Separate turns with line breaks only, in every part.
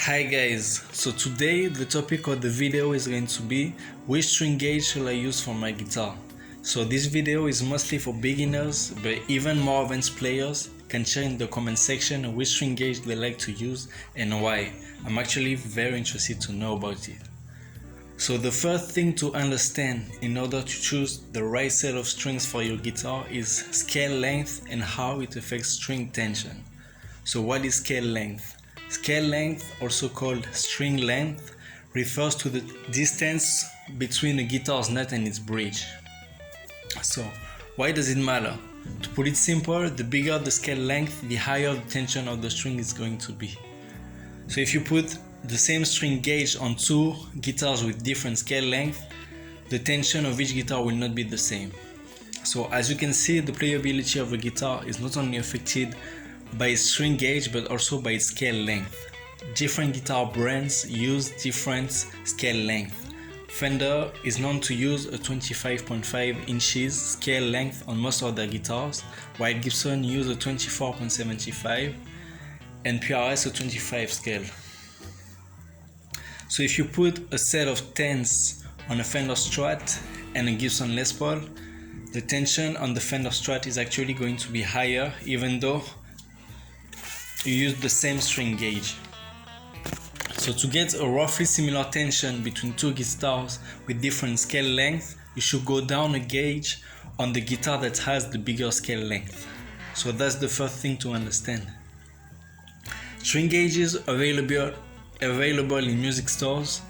Hi guys, so today the topic of the video is going to be which string gauge shall I use for my guitar. So this video is mostly for beginners, but even more advanced players can share in the comment section which string gauge they like to use and why. I'm actually very interested to know about it. So the first thing to understand in order to choose the right set of strings for your guitar is scale length and how it affects string tension. So what is scale length? Scale length, also called string length, refers to the distance between a guitar's nut and its bridge. So why does it matter? To put it simple, the bigger the scale length, the higher the tension of the string is going to be. So if you put the same string gauge on two guitars with different scale length, the tension of each guitar will not be the same. So as you can see, the playability of a guitar is not only affected by its string gauge but also by its scale length. Different guitar brands use different scale length. Fender is known to use a 25.5 inches scale length on most of their guitars, while Gibson use a 24.75 and PRS a 25 scale. So if you put a set of 10s on a Fender Strat and a Gibson Les Paul, the tension on the Fender Strat is actually going to be higher even though you use the same string gauge. So to get a roughly similar tension between two guitars with different scale length, you should go down a gauge on the guitar that has the bigger scale length. So that's the first thing to understand. String gauges available in music stores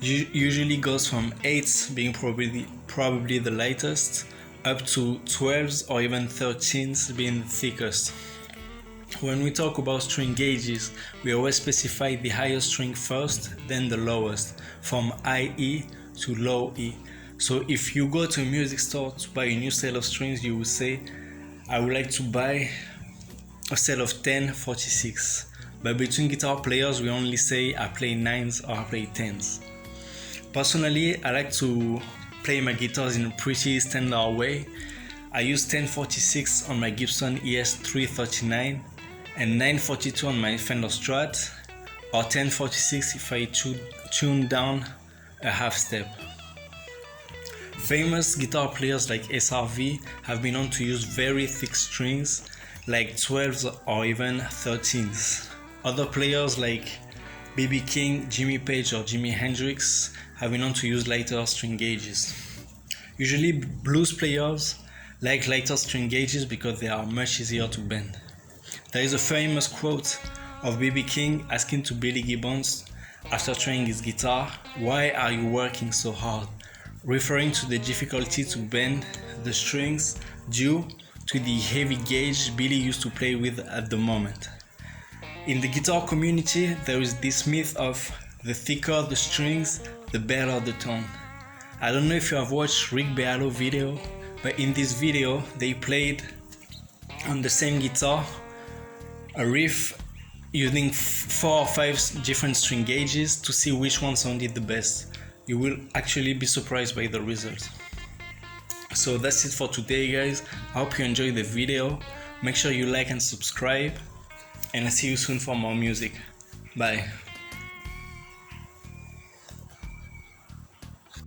usually goes from 8s being probably the lightest up to 12s or even 13s being the thickest. When we talk about string gauges, we always specify the highest string first, then the lowest, from high E to low E. So if you go to a music store to buy a new set of strings, you will say, I would like to buy a set of 10 46. But between guitar players, we only say I play 9s or I play 10s. Personally, I like to play my guitars in a pretty standard way. I use 1046 on my Gibson ES339 and 942 on my Fender Strat, or 1046 if I tune down a half step. Famous guitar players like SRV have been known to use very thick strings like 12s or even 13s. Other players like B.B. King, Jimmy Page or Jimi Hendrix have been known to use lighter string gauges. Usually blues players like lighter string gauges because they are much easier to bend. There is a famous quote of B.B. King asking to Billy Gibbons after trying his guitar, "Why are you working so hard?" referring to the difficulty to bend the strings due to the heavy gauge Billy used to play with at the moment. In the guitar community, there is this myth of the thicker the strings, the better the tone. I don't know if you have watched Rick Beato video, but in this video they played on the same guitar a riff using 4 or 5 different string gauges to see which one sounded the best. You will actually be surprised by the results. So that's it for today, guys. I hope you enjoyed the video. Make sure you like and subscribe, and I'll see you soon for more music. Bye.